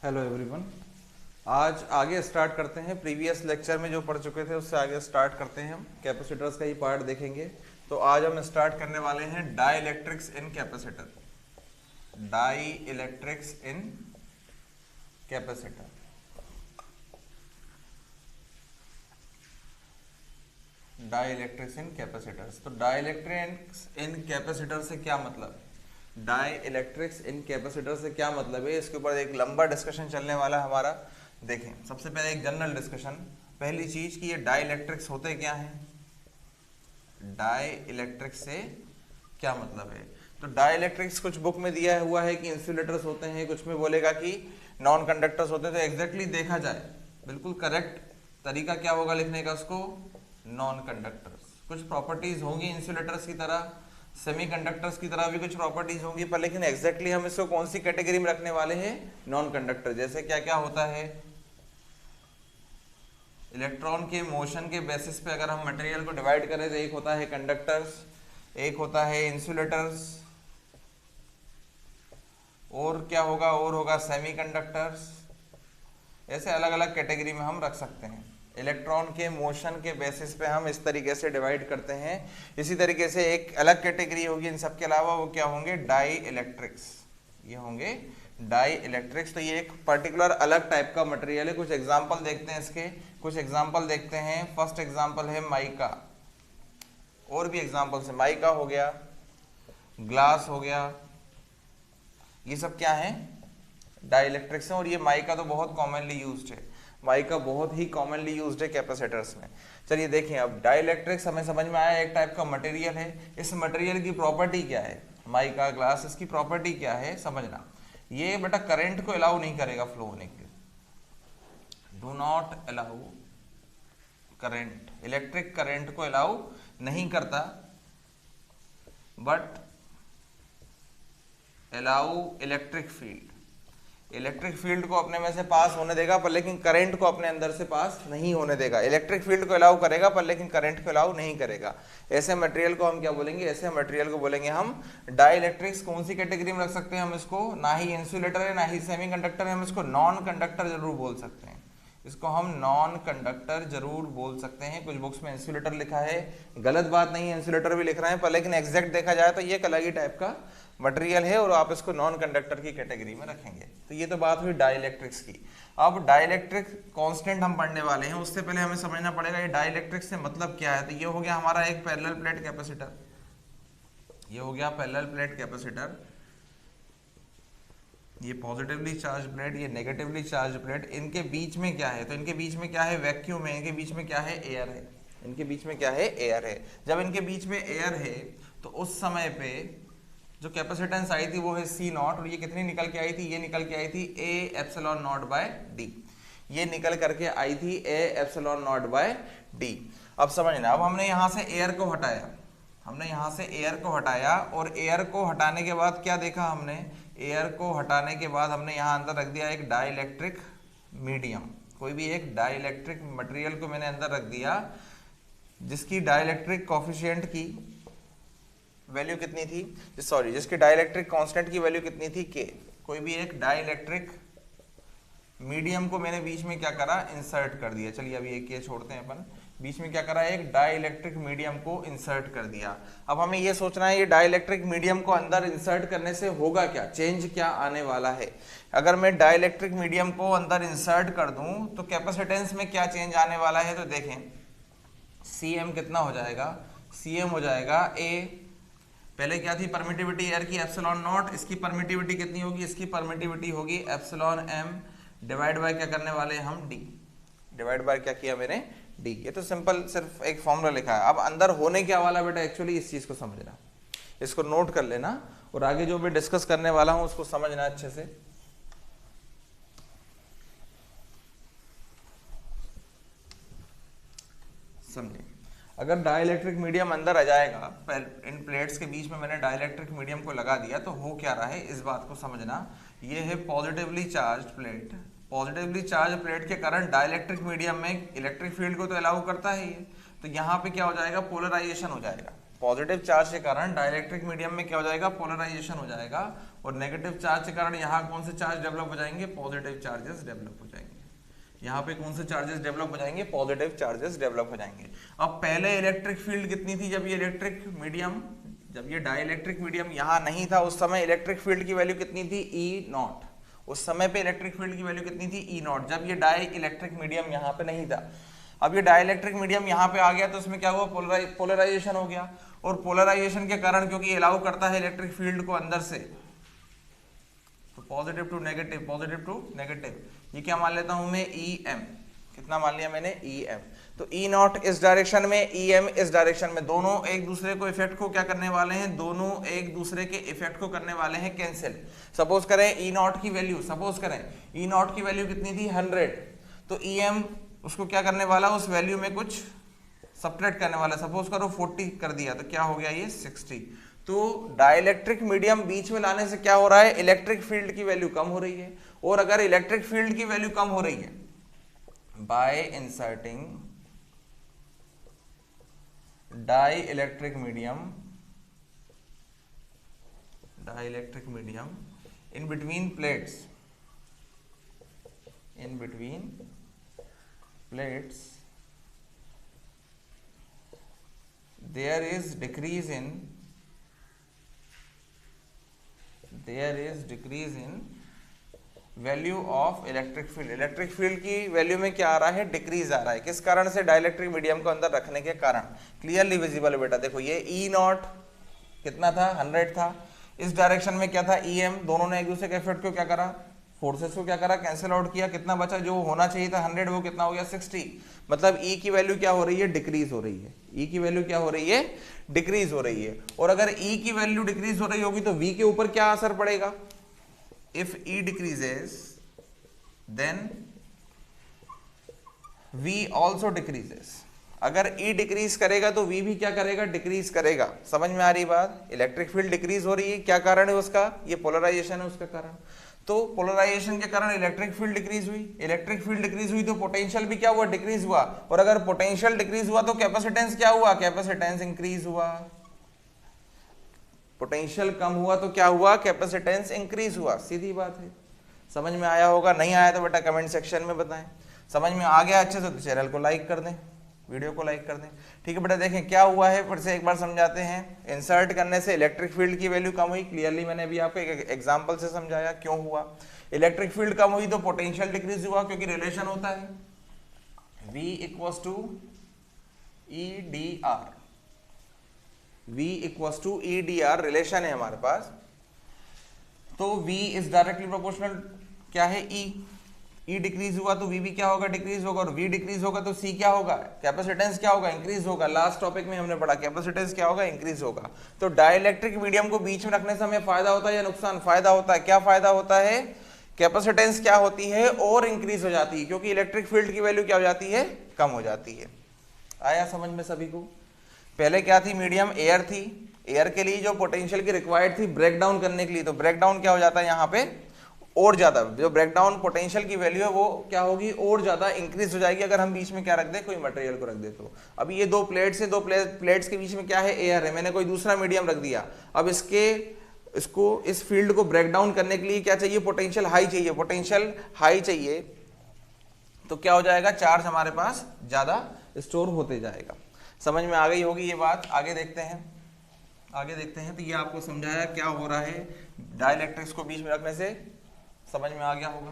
Hello everyone. आज आगे start करते हैं। प्रीवियस लेक्चर में जो पढ़ चुके थे उससे आगे स्टार्ट करते हैं। हम कैपेसिटर्स का ही पार्ट देखेंगे। तो आज हम स्टार्ट करने वाले हैं dielectrics in capacitor. Dielectrics in capacitor. Dielectrics in capacitors. तो डाई इलेक्ट्रिक्स इन कैपेसिटर से क्या मतलब, डाई इलेक्ट्रिक्स इन कैपेसिटर से क्या मतलब है, इसके ऊपर एक लंबा डिस्कशन चलने वाला है हमारा। देखें, सबसे पहले एक जनरल डिस्कशन। पहली चीज कि ये डाई इलेक्ट्रिक्स होते क्या हैं, डाई इलेक्ट्रिक्स से क्या मतलब है। तो डाई इलेक्ट्रिक्स कुछ बुक में दिया हुआ है कि इंसुलेटर्स होते हैं, कुछ में बोलेगा कि नॉन कंडक्टर्स होते हैं। तो एग्जैक्टली देखा जाए बिल्कुल करेक्ट तरीका क्या होगा लिखने का, उसको नॉन कंडक्टर्स। कुछ प्रॉपर्टीज होंगी इंसुलेटर्स की तरह, सेमीकंडक्टर्स की तरह भी कुछ प्रॉपर्टीज होंगी, पर लेकिन एग्जैक्टली हम इसको कौन सी कैटेगरी में रखने वाले हैं, नॉन कंडक्टर। जैसे क्या क्या होता है, इलेक्ट्रॉन के मोशन के बेसिस पे अगर हम मटेरियल को डिवाइड करें तो एक होता है कंडक्टर्स, एक होता है इंसुलेटर्स, और क्या होगा, और होगा सेमीकंडक्टर्स। ऐसे अलग अलग कैटेगरी में हम रख सकते हैं। इलेक्ट्रॉन के मोशन के बेसिस पे हम इस तरीके से डिवाइड करते हैं। इसी तरीके से एक अलग कैटेगरी होगी इन सब के अलावा, वो क्या होंगे, डाई इलेक्ट्रिक्स। ये होंगे डाई इलेक्ट्रिक्स। तो ये एक पर्टिकुलर अलग टाइप का मटेरियल है। कुछ एग्जांपल देखते हैं इसके, कुछ एग्जांपल देखते हैं। फर्स्ट एग्जांपल है माइका, और भी एग्जांपल्स है। माइका हो गया, ग्लास हो गया, ये सब क्या है, डाई इलेक्ट्रिक्स है। और ये माइका तो बहुत कॉमनली यूज्ड है, माइका बहुत ही कॉमनली यूज्ड है कैपेसिटर्स में। चलिए देखें, अब डाई इलेक्ट्रिक्स हमें समझ में आया, एक टाइप का मटेरियल है। इस मटेरियल की प्रॉपर्टी क्या है, माइका ग्लास, इसकी प्रॉपर्टी क्या है समझना। ये बेटा करंट को अलाउ नहीं करेगा फ्लो होने के, do not allow current, electric current को अलाउ नहीं करता, but allow electric field. Electric field को अपने में से पास होने देगा, पर लेकिन करंट को अपने अंदर से पास नहीं होने देगा। इलेक्ट्रिक फील्ड को अलाउ करेगा, पर लेकिन करंट को अलाउ नहीं करेगा। ऐसे मटेरियल को हम क्या बोलेंगे, ऐसे मटेरियल को बोलेंगे हम डाई इलेक्ट्रिक्स। कौन सी कैटेगरी में रख सकते हैं हम इसको, ना ही इंसुलेटर है ना ही सेमीकंडक्टर है, हम इसको नॉन कंडक्टर जरूर बोल सकते हैं। इसको हम नॉन कंडक्टर जरूर बोल सकते हैं। कुछ बुक्स में इंसुलेटर लिखा है, गलत बात नहीं है, इंसुलेटर भी लिख रहे हैं, पर लेकिन एग्जैक्ट देखा जाए तो ये एक अलग ही टाइप का मटेरियल है, और आप इसको नॉन कंडक्टर की कैटेगरी में रखेंगे। तो ये तो बात हुई डाई इलेक्ट्रिक्स की। अब डाई इलेक्ट्रिक कांस्टेंट हम पढ़ने वाले हैं, उससे पहले हमें समझना पड़ेगा ये डाई इलेक्ट्रिक से मतलब क्या है। तो ये हो गया हमारा एक पैरेलल प्लेट कैपेसिटर, ये हो गया पैरेलल प्लेट कैपेसिटर। ये पॉजिटिवली चार्ज प्लेट, ये नेगेटिवली चार्ज प्लेट। इनके बीच में क्या है, तो इनके बीच में क्या है, वैक्यूम है। इनके बीच में क्या है, एयर है। इनके बीच में क्या है, एयर है। जब इनके बीच में एयर है तो उस समय पे जो कैपेसिटेंस आई थी वो है सी नॉट, और ये कितनी निकल के आई थी, ये निकल के आई थी A epsilon nought by D. ये निकल करके आई थी A epsilon nought by D. अब समझना, अब हमने यहाँ से एयर को हटाया, हमने यहाँ से एयर को हटाया, और एयर को हटाने के बाद क्या देखा हमने, एयर को हटाने के बाद हमने यहाँ अंदर रख दिया एक डाई इलेक्ट्रिक मीडियम। कोई भी एक डाई इलेक्ट्रिक मटेरियल को मैंने अंदर रख दिया, जिसकी डाई इलेक्ट्रिक कोफिशिएंट की वैल्यू कितनी थी, सॉरी, जिसकी डाई इलेक्ट्रिक कांस्टेंट की वैल्यू कितनी थी, के। कोई भी एक डाई इलेक्ट्रिक मीडियम को मैंने बीच में क्या करा, इंसर्ट कर दिया। चलिए अभी एक ये छोड़ते हैं अपन, बीच में क्या करा, एक डाई इलेक्ट्रिक मीडियम को इंसर्ट कर दिया। अब हमें ये सोचना है ये डाई इलेक्ट्रिक मीडियम को अंदर इंसर्ट करने से होगा क्या, चेंज क्या आने वाला है। अगर मैं डाई इलेक्ट्रिक मीडियम को अंदर इंसर्ट कर दूं तो कैपेसिटेंस में क्या चेंज आने वाला है। तो देखें, Cm कितना हो जाएगा, Cm हो जाएगा ए, पहले क्या थी परमिटिविटी एयर की, एप्सिलॉन नॉट। इसकी परमिटिविटी कितनी होगी, इसकी परमिटिविटी होगी एप्सिलॉन एम डिवाइड बाय क्या करने वाले हैं हम, डी। डिवाइड बाय क्या किया मैंने, डी। ये तो सिंपल सिर्फ एक फॉर्मूला लिखा है। अब अंदर होने क्या वाला बेटा, एक्चुअली इस चीज को समझना, इसको नोट कर लेना, और आगे जो भी डिस्कस करने वाला हूं उसको समझना अच्छे से। समझे, अगर डाइलेक्ट्रिक मीडियम अंदर आ जाएगा, इन प्लेट्स के बीच में मैंने डाइलेक्ट्रिक मीडियम को लगा दिया, तो हो क्या रहा है इस बात को समझना। ये है positively charge plate, positively charge plate के कारण डाइलेक्ट्रिक मीडियम में इलेक्ट्रिक फील्ड को तो अलाउ करता है ये, तो यहाँ पे क्या हो जाएगा, पोलराइजेशन हो जाएगा। पॉजिटिव चार्ज के कारण डाइलेक्ट्रिक मीडियम में क्या हो जाएगा, पोलराइजेशन हो जाएगा, और नेगेटिव चार्ज के कारण यहाँ कौन से चार्ज डेवलप हो जाएंगे, पॉजिटिव चार्जेस डेवलप हो जाएंगे। यहाँ पे कौन से चार्जेस डेवलप हो जाएंगे, पॉजिटिव चार्जेस डेवलप हो जाएंगे। अब पहले इलेक्ट्रिक फील्ड कितनी थी, जब ये इलेक्ट्रिक मीडियम, जब ये डाइलेक्ट्रिक मीडियम यहाँ नहीं था, उस समय इलेक्ट्रिक फील्ड की वैल्यू कितनी थी, ई नॉट। उस समय पे इलेक्ट्रिक फील्ड की वैल्यू कितनी थी, ई नॉट, जब ये डाई इलेक्ट्रिक मीडियम यहाँ पे नहीं था। अब ये डाइलेक्ट्रिक मीडियम यहाँ पे आ गया तो इसमें क्या हुआ, पोलराइजेशन हो गया, और पोलराइजेशन के कारण क्योंकि अलाउ करता है इलेक्ट्रिक फील्ड को अंदर से, तो positive to negative, positive to negative, ये क्या मान लेता हूं मैं, ई एम, कितना मान लिया मैंने, ई एम। तो ई नॉट इस डायरेक्शन में, ई एम इस डायरेक्शन में, दोनों एक दूसरे को इफेक्ट को क्या करने वाले हैं, दोनों एक दूसरे के इफेक्ट को करने वाले हैं कैंसिल। सपोज करें ई नॉट की वैल्यू, सपोज करें ई नॉट की वैल्यू कितनी थी, 100, तो ई एम उसको क्या करने वाला, उस वैल्यू में कुछ सब्ट्रैक्ट करने वाला, सपोज करो 40 कर दिया तो क्या हो गया ये 60। तो डाइलेक्ट्रिक मीडियम बीच में लाने से क्या हो रहा है, इलेक्ट्रिक फील्ड की वैल्यू कम हो रही है, और अगर इलेक्ट्रिक फील्ड की वैल्यू कम हो रही है, bye inserting dielectric medium in between plates, there is decrease in value of electric field. Electric field की वैल्यू में क्या आ रहा है, डिक्रीज आ रहा है, किस कारण से, डाइलेक्ट्रिक मीडियम को अंदर रखने के कारण। क्लियरली विजिबल है बेटा, देखो ये ई नॉट कितना था, 100 था, इस डायरेक्शन में क्या था, ई एम, दोनों ने एक दूसरे के इफेक्ट को क्या करा, फोर्सेस को क्या करा, कैंसिल आउट किया, कितना बचा, जो होना चाहिए था 100 वो कितना हो गया, 60। मतलब ई की वैल्यू क्या हो रही है, डिक्रीज हो रही है, ई की वैल्यू क्या हो रही है, डिक्रीज हो रही है। और अगर ई की वैल्यू डिक्रीज हो रही होगी तो वी के ऊपर क्या असर पड़ेगा, if E decreases then V also decreases. अगर ई डिक्रीज करेगा तो वी भी क्या करेगा, डिक्रीज करेगा। समझ में आ रही बात, इलेक्ट्रिक फील्ड डिक्रीज हो रही है, क्या कारण है उसका, ये पोलराइजेशन है उसका कारण। तो पोलराइजेशन के कारण इलेक्ट्रिक फील्ड डिक्रीज हुई, इलेक्ट्रिक फील्ड डिक्रीज हुई तो पोटेंशियल भी क्या हुआ, डिक्रीज हुआ, और अगर पोटेंशियल डिक्रीज हुआ तो कैपेसिटेंस क्या हुआ, कैपेसिटेंस इंक्रीज हुआ। पोटेंशियल कम हुआ तो क्या हुआ, कैपेसिटेंस इंक्रीज हुआ, सीधी बात है। समझ में आया होगा, नहीं आया तो बेटा कमेंट सेक्शन में बताएं। समझ में आ गया अच्छे से तो चैनल को लाइक कर दें, वीडियो को लाइक कर दें। ठीक है बेटा, देखें क्या हुआ है, फिर से एक बार समझाते हैं। इंसर्ट करने से इलेक्ट्रिक फील्ड की वैल्यू कम हुई, क्लियरली मैंने अभी आपको एक एग्जांपल से समझाया क्यों हुआ। इलेक्ट्रिक फील्ड कम हुई तो पोटेंशियल डिक्रीज हुआ, क्योंकि रिलेशन होता है V equals to EDR, V equals to EDR relation है हमारे पास। तो V इज डायरेक्टली प्रोपोर्शनल क्या है, E डिक्रीज हुआ तो V भी क्या होगा, डिक्रीज होगा, और V डिक्रीज होगा तो C क्या होगा, कैपेसिटेंस क्या होगा, इंक्रीज होगा। लास्ट टॉपिक में हमने पढ़ा कैपेसिटेंस क्या होगा, इंक्रीज होगा। तो डाइलेक्ट्रिक मीडियम को बीच में रखने से हमें फायदा होता है या नुकसान, फायदा होता है। क्या फायदा होता है, कैपेसिटेंस क्या होती है और इंक्रीज हो जाती है, क्योंकि इलेक्ट्रिक फील्ड की वैल्यू क्या हो जाती है, कम हो जाती है। आया समझ में सभी को। पहले क्या थी, मीडियम एयर थी, एयर के लिए जो पोटेंशियल की रिक्वायर्ड थी ब्रेक डाउन करने के लिए, तो ब्रेक डाउन क्या हो जाता है यहाँ पे, और ज्यादा जो ब्रेक डाउन पोटेंशियल की वैल्यू है वो क्या होगी, और ज्यादा इंक्रीज हो जाएगी अगर हम बीच में क्या रख दे, कोई मटेरियल को रख दे। तो अब ये दो प्लेट्स है, दो प्लेट्स के बीच में क्या है, एयर है, मैंने कोई दूसरा मीडियम रख दिया। अब इसको इस फील्ड को ब्रेक डाउन करने के लिए क्या चाहिए, पोटेंशियल हाई चाहिए, पोटेंशियल हाई चाहिए, तो क्या हो जाएगा, चार्ज हमारे पास ज्यादा स्टोर होते जाएगा। समझ में आ गई होगी ये बात। आगे देखते हैं, तो ये आपको समझाया क्या हो रहा है, डाइलेक्ट्रिक्स को बीच में रखने से समझ में आ गया होगा।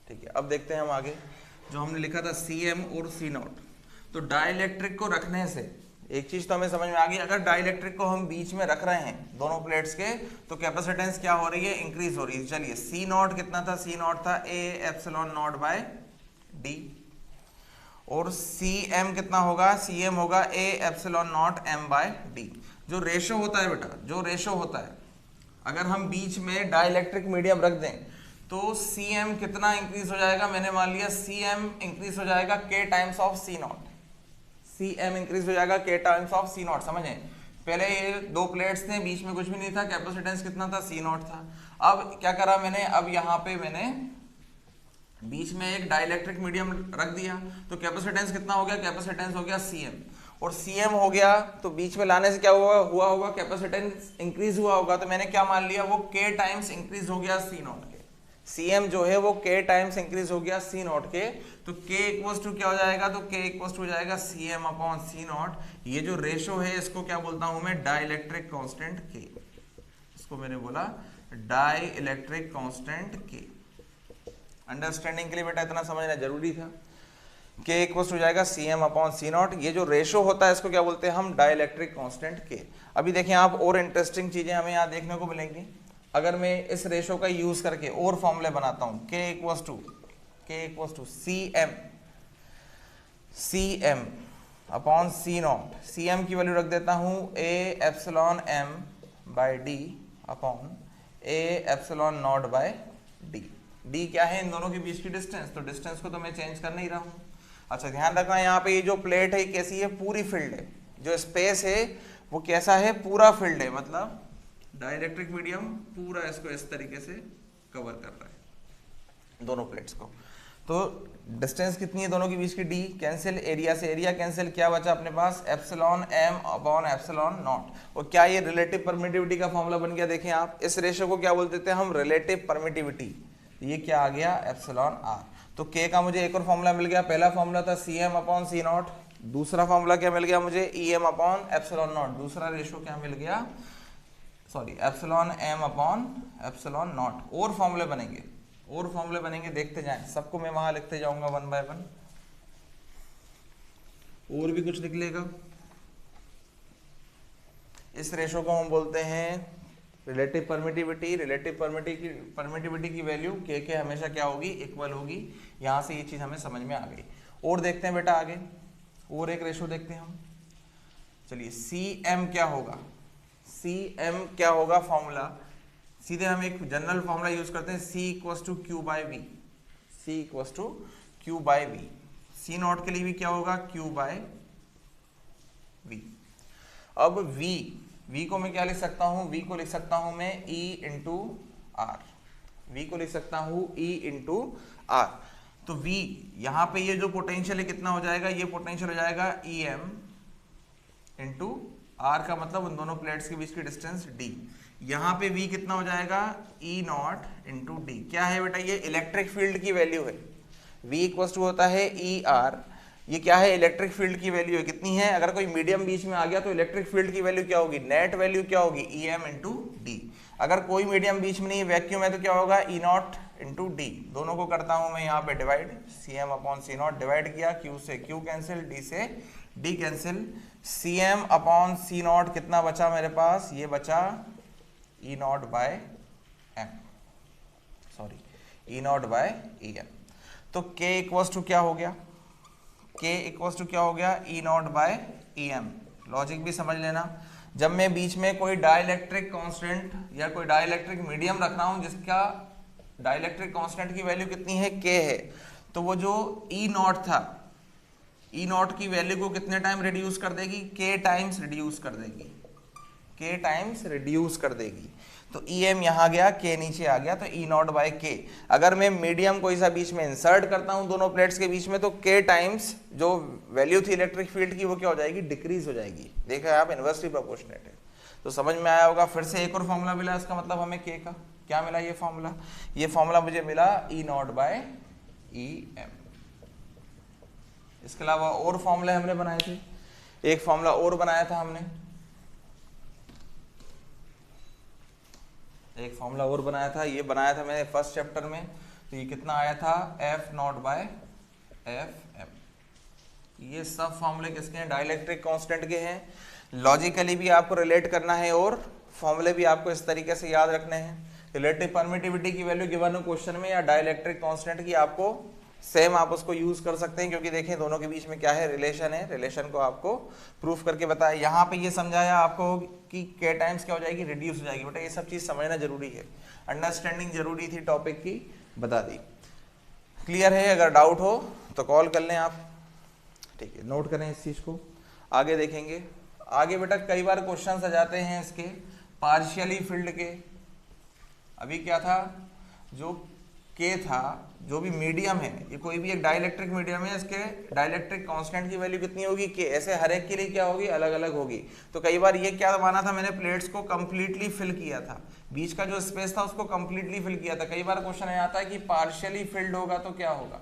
ठीक है, अब देखते हैं हम आगे जो हमने लिखा था Cm और C0। तो डाइलेक्ट्रिक को रखने से एक चीज तो हमें समझ में आ गई, अगर डाइलेक्ट्रिक को हम बीच में रख रहे हैं दोनों प्लेट्स के, तो कैपेसिटेंस क्या हो रही है, इंक्रीज हो रही है। चलिए C0 कितना था, C0 था A epsilon nought by D, और Cm कितना होगा, Cm होगा A epsilon nought M by D। जो रेशो होता है बेटा, जो रेशो होता है, अगर हम बीच में डाइलेक्ट्रिक मीडियम रख दें तो Cm कितना इंक्रीज हो जाएगा, मैंने मान लिया Cm इंक्रीज हो जाएगा K times of C0, Cm increase हो जाएगा K टाइम्स ऑफ C0। समझे, पहले ये दो प्लेट्स थे, बीच में कुछ भी नहीं था, कैपेसिटेंस कितना था, C0 था। अब क्या करा मैंने, अब यहाँ पे मैंने बीच में एक डाइलेक्ट्रिक मीडियम रख दिया तो कैपेसिटेंस कितना हो गया, कैपेसिटेंस हो गया Cm, और Cm हो गया तो बीच में लाने से क्या हुआ होगा, कैपेसिटेंस इंक्रीज हुआ होगा, तो मैंने क्या मान लिया, वो K टाइम्स इंक्रीज हो गया C नॉट के, Cm जो है वो K टाइम्स इंक्रीज हो गया C नॉट के, तो K इक्वल्स टू क्या हो जाएगा, तो K इक्वल्स टू हो जाएगा Cm अपॉन C नॉट। ये जो रेशो है इसको क्या बोलता हूं मैं, डाइलेक्ट्रिक कांस्टेंट K, इसको मैंने बोला डाइलेक्ट्रिक कांस्टेंट K। अंडरस्टैंडिंग के लिए बेटा इतना समझना जरूरी था। K इक्वल्स हो जाएगा Cm अपॉन C नॉट, ये जो रेशो होता है इसको क्या बोलते हैं हम, डाइलेक्ट्रिक कांस्टेंट K। अभी देखिए आप और इंटरेस्टिंग चीजें हमें यहाँ देखने को मिलेंगी। अगर मैं इस रेशो का यूज करके और फॉर्मूले बनाता हूँ, K equals to Cm upon C nought, Cm की वैल्यू रख देता हूँ A epsilon m by d upon A epsilon nought by d। d क्या है, इन दोनों के बीच की डिस्टेंस, तो डिस्टेंस को तो मैं चेंज कर नहीं रहा हूँ। अच्छा ध्यान रखना यहाँ पे ये जो प्लेट है कैसी है, पूरी फिल्ड है, जो स्पेस है वो कैसा है, पूरा फिल्ड है, मतलब डाइलेक्ट्रिक मीडियम पूरा इसको इस तरीके से कवर कर रहा है दोनों प्लेट्स को। तो डिस्टेंस कितनी है दोनों के बीच की, d कैंसिल, एरिया से एरिया कैंसिल, क्या बचा अपने पास, epsilon m upon epsilon naught. और क्या ये रिलेटिव परमिटिविटी का फॉर्मूला बन गया, देखें आप इस रेशो को क्या बोलते थे हम, रिलेटिव परमिटिविटी, ये क्या आ गया, एप्सिलॉन r। तो K का मुझे एक और फॉर्मूला मिल गया, पहला फॉर्मूला था Cm अपॉन C नॉट, दूसरा फॉर्मूला क्या मिल गया मुझे, Em अपॉन एप्सिलॉन नॉट, दूसरा रेशो क्या मिल गया, epsilon m upon epsilon naught. और फॉर्मूले बनेंगे, देखते जाएं, सबको मैं वहां लिखते जाऊंगा वन बाय वन, और भी कुछ निकलेगा। इस रेशो को हम बोलते हैं रिलेटिव परमिटिविटी की वैल्यू K के हमेशा क्या होगी, इक्वल होगी। यहां से ये चीज हमें समझ में आ गई। और देखते हैं बेटा आगे, और एक रेशो देखते हैं हम। चलिए Cm क्या होगा फॉर्मूला, सीधे हम एक जनरल फॉर्मूला यूज करते हैं, C equals to Q by V। C nought के लिए भी क्या होगा, Q बाई V। अब V को मैं क्या लिख सकता हूं, V को लिख सकता हूं मैं E इंटू R, तो V यहां पे ये जो पोटेंशियल है कितना हो जाएगा, ये पोटेंशियल हो जाएगा Em इंटू R का मतलब उन दोनों प्लेट्स के बीच की डिस्टेंस D। यहाँ पे V कितना हो जाएगा, E नॉट इंटू D। क्या है बेटा, ये इलेक्ट्रिक फील्ड की वैल्यू है, V इक्वल टू होता है ER, ये क्या है, इलेक्ट्रिक फील्ड की वैल्यू है, कितनी है, अगर कोई मीडियम बीच में आ गया तो इलेक्ट्रिक फील्ड की वैल्यू क्या होगी, नेट वैल्यू क्या होगी, EM इंटू D। अगर कोई मीडियम बीच में नहीं, वैक्यूम है, तो क्या होगा, E नॉट इंटू D। दोनों को करता हूं मैं यहाँ पे divide, Cm upon C nought divide किया, Q से Q कैंसिल, D से D cancel, Cm upon C nought कितना बचा मेरे पास, ये बचा E nought by M, E nought by EM। तो K इक्वल्स टू क्या हो गया, E nought by EM। Logic भी समझ लेना, जब मैं बीच में कोई डाइलेक्ट्रिक कांस्टेंट या कोई डाइलेक्ट्रिक मीडियम रख रहा हूं जिसका डाइलेक्ट्रिक कांस्टेंट की वैल्यू कितनी है, K है, तो वो जो E नॉट था, E नॉट की वैल्यू को कितने टाइम रिड्यूस कर देगी, K टाइम्स रिड्यूस कर देगी। तो EM यहाँ गया, K नीचे आ गया, तो E नॉट बाय K। अगर मैं मीडियम कोई सा बीच में इंसर्ट करता हूँ दोनों प्लेट्स के बीच में, तो K टाइम्स जो वैल्यू थी इलेक्ट्रिक फील्ड की वो क्या हो जाएगी, डिक्रीज हो जाएगी। देखा आप, इनवर्सली प्रोपोर्शनेट है, तो समझ में आया होगा। फिर से एक और फॉर्मूला मिला, इसका मतलब हमें K का क्या मिला, ये फॉर्मूला मुझे मिला E नॉट बाय EM। इसके अलावा और फॉर्मूले हमने बनाए थे, एक फॉर्मूला और बनाया था हमने, ये बनाया था मैंने फर्स्ट चैप्टर में। तो ये कितना आया था, F नॉट बाय FM। ये सब फॉर्मूले किसके हैं, डाइलेक्ट्रिक कांस्टेंट के हैं। लॉजिकली भी आपको रिलेट करना है और फॉर्मूले भी आपको इस तरीके से याद रखने हैं। रिलेटिव परमिटिविटी की वैल्यू गिवन हो क्वेश्चन में, या डाइलेक्ट्रिक कांस्टेंट की, आपको सेम आप उसको यूज कर सकते हैं, क्योंकि देखें दोनों के बीच में क्या है, रिलेशन है। रिलेशन को आपको प्रूफ करके बताया। यहाँ पे ये समझाया आपको कि K टाइम्स क्या हो जाएगी, रिड्यूस हो जाएगी। बेटा ये सब चीज समझना जरूरी है, अंडरस्टैंडिंग जरूरी थी टॉपिक की, बता दी। क्लियर है, अगर डाउट हो तो कॉल कर लें आप, ठीक है, नोट करें इस चीज को। आगे देखेंगे, आगे बेटा कई बार क्वेश्चन आ जाते हैं इसके पार्शियली फील्ड के। अभी क्या था, जो के था, जो भी मीडियम है, ये कोई भी एक डाइलेक्ट्रिक मीडियम है, इसके डाइलेक्ट्रिक कांस्टेंट की वैल्यू कितनी होगी के, ऐसे हर एक के लिए क्या होगी अलग अलग होगी। तो कई बार ये क्या माना था मैंने, प्लेट्स को कंप्लीटली फिल किया था, बीच का जो स्पेस था उसको कंप्लीटली फिल किया था। कई बार क्वेश्चन आ जाता है कि पार्शियली फिल्ड होगा तो क्या होगा,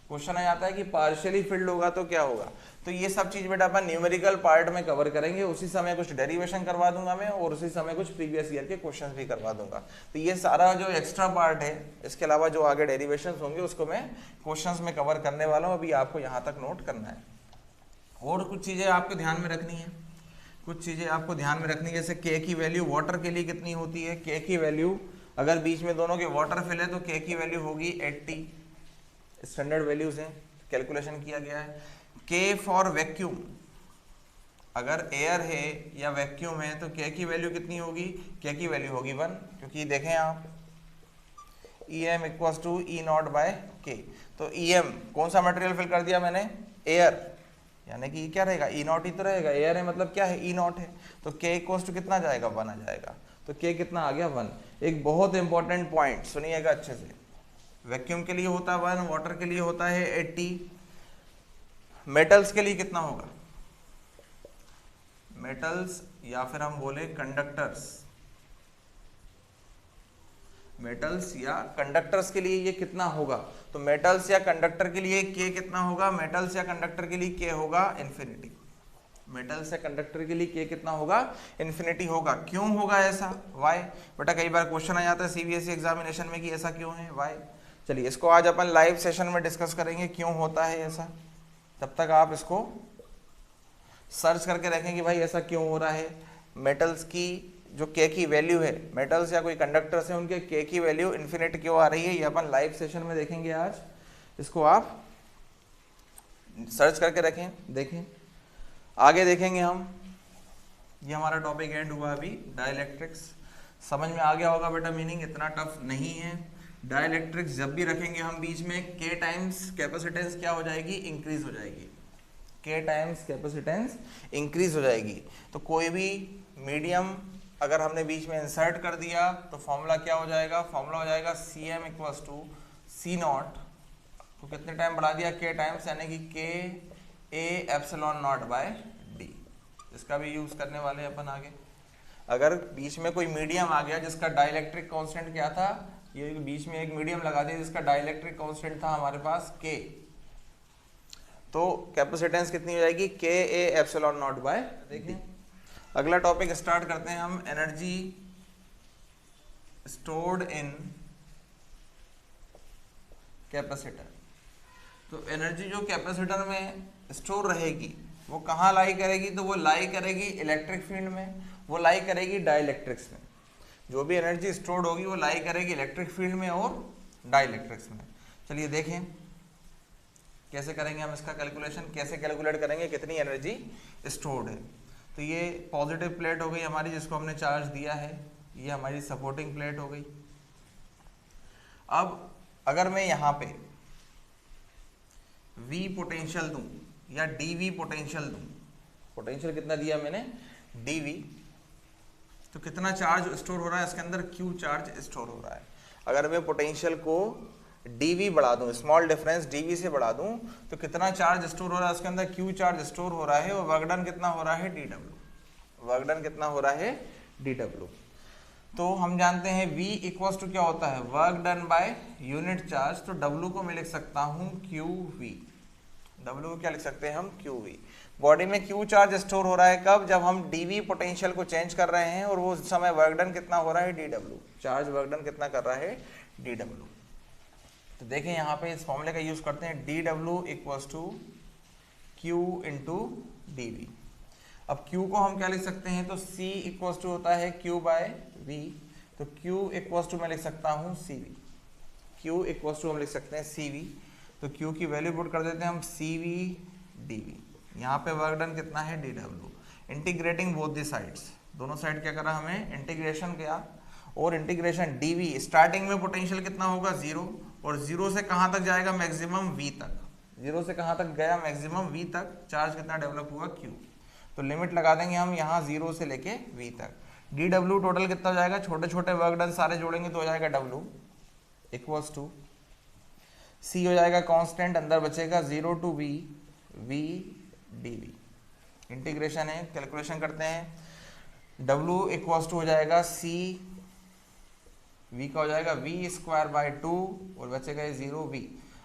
क्वेश्चन आ जाता है कि पार्शियली फिल्ड होगा तो क्या होगा। तो ये सब चीज बेटा अपन न्यूमेरिकल पार्ट में कवर करेंगे, उसी समय कुछ डेरिवेशन करवा दूंगा मैं और उसी समय कुछ प्रीवियस ईयर के क्वेश्चंस भी करवा दूंगा। तो ये सारा जो एक्स्ट्रा पार्ट है, इसके अलावा जो आगे डेरिवेशंस होंगे उसको मैं क्वेश्चंस में कवर करने वाला हूँ, अभी आपको यहाँ तक नोट करना है। और कुछ चीजें आपको ध्यान में रखनी है, कुछ चीजें आपको ध्यान में रखनी है, जैसे के की वैल्यू वाटर के लिए कितनी होती है, के की वैल्यू अगर बीच में दोनों के वाटर फिल है तो के की वैल्यू होगी 80, स्टैंडर्ड वैल्यूज हैं, कैलकुलेशन किया गया है। के फॉर वैक्यूम, अगर एयर है या वैक्यूम है तो के की वैल्यू कितनी होगी, के की वैल्यू होगी 1, क्योंकि देखें आप EM equals to E nought by K. तो EM कौन सा मटेरियल फिल कर दिया मैंने, एयर, यानी कि क्या रहेगा ई नॉट ही तो रहेगा, एयर है मतलब क्या है ई नॉट है, तो के इक्वल्स टू कितना जाएगा 1 आ जाएगा। तो के कितना आ गया 1। एक बहुत इंपॉर्टेंट पॉइंट सुनिएगा अच्छे से, वैक्यूम के लिए होता है 1, वाटर के लिए होता है 80, मेटल्स के लिए कितना होगा, मेटल्स या फिर हम बोले कंडक्टर्स, मेटल्स या कंडक्टर्स के लिए ये कितना होगा, तो मेटल्स या कंडक्टर के लिए के कितना होगा, मेटल्स या कंडक्टर के लिए के होगा इन्फिनिटी, मेटल्स या कंडक्टर के लिए के कितना होगा इन्फिनिटी होगा। क्यों होगा ऐसा, वाई, बेटा कई बार क्वेश्चन आ जाता है सीबीएसई एग्जामिनेशन में कि ऐसा क्यों है, वाई। चलिए इसको आज अपन लाइव सेशन में डिस्कस करेंगे क्यों होता है ऐसा, तब तक आप इसको सर्च करके रखें कि भाई ऐसा क्यों हो रहा है। मेटल्स की जो के की वैल्यू है, मेटल्स या कोई कंडक्टर्स है उनके के की वैल्यू इन्फिनिट क्यों आ रही है, ये अपन लाइव सेशन में देखेंगे आज, इसको आप सर्च करके रखें, देखें। आगे देखेंगे हम, ये हमारा टॉपिक एंड हुआ अभी, डाइलेक्ट्रिक्स। समझ में आ गया होगा बेटा, मीनिंग इतना टफ नहीं है। डाइलेक्ट्रिक्स जब भी रखेंगे हम बीच में, के टाइम्स कैपेसिटेंस क्या हो जाएगी, इंक्रीज हो जाएगी, के टाइम्स कैपेसिटेंस इंक्रीज हो जाएगी। तो कोई भी मीडियम अगर हमने बीच में इंसर्ट कर दिया तो फॉर्मूला क्या हो जाएगा, फॉर्मूला हो जाएगा Cm equals to C nought, तो कितने टाइम बढ़ा दिया के टाइम्स, यानी कि K A epsilon nought by D. इसका भी यूज करने वाले अपन आगे। अगर बीच में कोई मीडियम आ गया जिसका डाइलेक्ट्रिक कांस्टेंट क्या था, ये बीच में एक मीडियम लगा दिया जिसका डाइलेक्ट्रिक कांस्टेंट था हमारे पास के, तो कैपेसिटेंस कितनी हो जाएगी, K A epsilon nought by D. अगला टॉपिक स्टार्ट करते हैं हम, एनर्जी स्टोर्ड इन कैपेसिटर। तो एनर्जी जो कैपेसिटर में स्टोर रहेगी वो कहाँ लाई करेगी, तो वो लाई करेगी इलेक्ट्रिक फील्ड में, वो लाई करेगी डाइलेक्ट्रिक्स में। जो भी एनर्जी स्टोर्ड होगी वो लाई करेगी इलेक्ट्रिक फील्ड में और डाइलेक्ट्रिक्स में। चलिए देखें कैसे करेंगे हम इसका कैलकुलेशन, कैसे कैलकुलेट करेंगे कितनी एनर्जी स्टोर्ड है। तो ये पॉजिटिव प्लेट हो गई हमारी जिसको हमने चार्ज दिया है, ये हमारी सपोर्टिंग प्लेट हो गई। अब अगर मैं यहाँ पे V पोटेंशियल दूं या dV पोटेंशियल दूं, पोटेंशियल कितना दिया मैंने dV, तो कितना चार्ज स्टोर हो रहा है इसके अंदर, Q चार्ज स्टोर हो रहा है। अगर मैं पोटेंशियल को dV बढ़ा दूं, स्मॉल डिफरेंस dV से बढ़ा दूं, तो कितना चार्ज स्टोर हो रहा है उसके अंदर, Q चार्ज स्टोर हो रहा है, और वर्क डन कितना हो रहा है dW, वर्क डन कितना हो रहा है dW। तो हम जानते हैं V इक्वल्स टू क्या होता है, work done by unit charge, तो W को मैं लिख सकता हूं QV, W को क्या लिख सकते हैं हम QV। बॉडी में Q चार्ज स्टोर हो रहा है कब, जब हम dV पोटेंशियल को चेंज कर रहे हैं, और वो समय वर्क डन कितना हो रहा है dW, चार्ज वर्क डन कितना कर रहा है dW। तो देखें यहाँ पे इस फॉर्मूले का यूज करते हैं, dW equals to Q into dV। अब Q को हम क्या लिख सकते हैं, तो C इक्वल्स टू होता है Q बाय V, तो Q इक्वल्स टू मैं लिख सकता हूँ CV, Q इक्वल्स टू हम लिख सकते हैं CV, तो Q की वैल्यू पुट कर देते हैं हम CV dV। यहाँ पे वर्क डन कितना है dW। Integrating both the sides, दोनों साइड क्या करा हमें, इंटीग्रेशन किया, और इंटीग्रेशन dV, स्टार्टिंग में पोटेंशियल कितना होगा 0, और 0 से कहाँ तक जाएगा, मैक्सिमम V तक, 0 से कहाँ तक गया, मैक्सिमम V तक, चार्ज कितना डेवलप हुआ Q। तो लिमिट लगा देंगे हम यहाँ 0 से लेके V तक, dW टोटल कितना हो जाएगा, छोटे छोटे वर्क डन सारे जोड़ेंगे तो हो जाएगा W इक्वल्स टू C हो जाएगा कांस्टेंट, अंदर बचेगा 0 to V V dV। Integration है, कैलकुलेशन करते हैं। W इक्वल्स टू हो जाएगा C, V का हो जाएगा V स्क्वायर बाय 2 और बचेगा ये 0 V।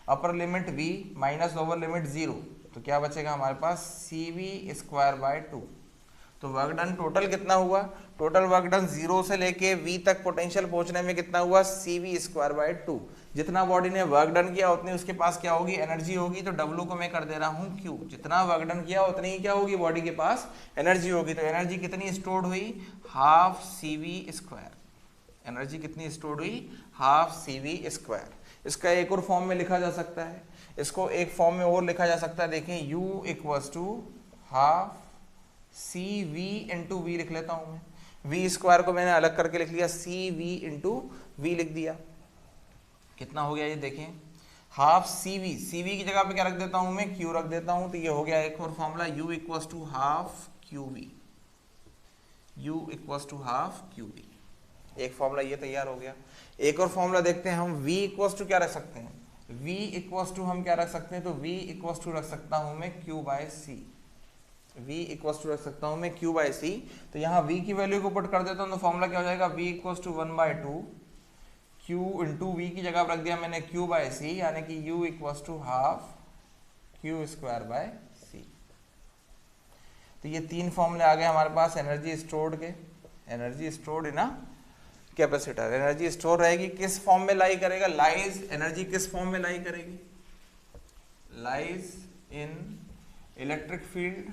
Upper limit V minus lower limit 0, तो क्या बचेगा हमारे पास CV स्क्वायर बाय 2। तो वर्क डन टोटल कितना हुआ, टोटल वर्क डन 0 से लेके V तक पोटेंशियल पहुंचने में कितना हुआ, CV स्क्वायर बाय 2। जितना बॉडी ने वर्क डन किया उतनी उसके पास क्या होगी, एनर्जी होगी। तो W को मैं कर दे रहा हूँ Q। जितना वर्क डन किया उतनी ही क्या होगी, बॉडी के पास एनर्जी होगी। तो एनर्जी कितनी स्टोर्ड हुई, हाफ CV स्क्वायर। एनर्जी कितनी स्टोर्ड हुई, हाफ CV स्क्वायर। इसका एक और फॉर्म में लिखा जा सकता है, इसको एक फॉर्म में और लिखा जा सकता है। देखें U equals to half CV into V लिख लेता हूं मैं। V स्क्वायर को मैंने अलग करके लिख लिया, CV इंटू वी लिख दिया। कितना हो गया ये देखें, हाफ CV। CV की जगह पे क्या रख देता हूं मैं, Q रख देता हूं। तो ये हो गया एक और formula, U equals to half QV। U equals to half QV। एक फॉर्मूला ये तैयार हो गया। एक और फॉर्मूला देखते हैं हम, V इक्वल्स टू क्या रख सकते हैं, V इक्वल्स टू हम क्या रख सकते हैं, तो V इक्वल्स टू रख सकता हूं मैं Q by C। V equals to रख सकता हूं मैं Q बाय C। तो यहाँ V की वैल्यू को पुट कर देता हूं, तो फॉर्मूला क्या हो जाएगा, V equals to 1/2 Q into V की जगह रख दिया मैंने Q बाय C, यानी कि U equals to half Q square by C। तो ये तीन फॉर्मूले आ गए हमारे पास एनर्जी स्टोर्ड के। Energy stored in uh capacitor, energy store रहेगी किस फॉर्म में लाई करेगा, लाइज, एनर्जी किस फॉर्म में लाई करेगी, लाइज इन इलेक्ट्रिक फील्ड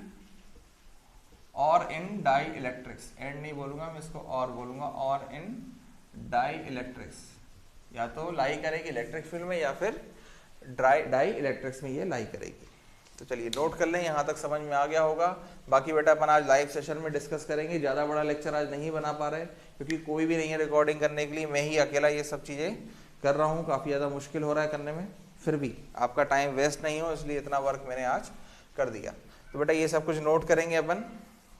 और इन डाई इलेक्ट्रिक्स। एंड नहीं बोलूंगा मैं इसको, और बोलूंगा, और इन डाई इलेक्ट्रिक्स। या तो लाई करेगी इलेक्ट्रिक फील्ड में या फिर डाई इलेक्ट्रिक्स में ये लाई करेगी। तो चलिए नोट कर लें, यहाँ तक समझ में आ गया होगा। बाकी बेटा अपन आज लाइव सेशन में डिस्कस करेंगे। ज़्यादा बड़ा लेक्चर आज नहीं बना पा रहे क्योंकि कोई भी नहीं है रिकॉर्डिंग करने के लिए, मैं ही अकेला ये सब चीज़ें कर रहा हूँ। काफ़ी ज़्यादा मुश्किल हो रहा है करने में, फिर भी आपका टाइम वेस्ट नहीं हो इसलिए इतना वर्क मैंने आज कर दिया। तो बेटा ये सब कुछ नोट करेंगे अपन,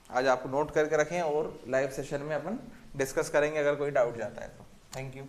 आज आपको नोट करके रखें और लाइव सेशन में अपन डिस्कस करेंगे अगर कोई डाउट जाता है तो। Thank you.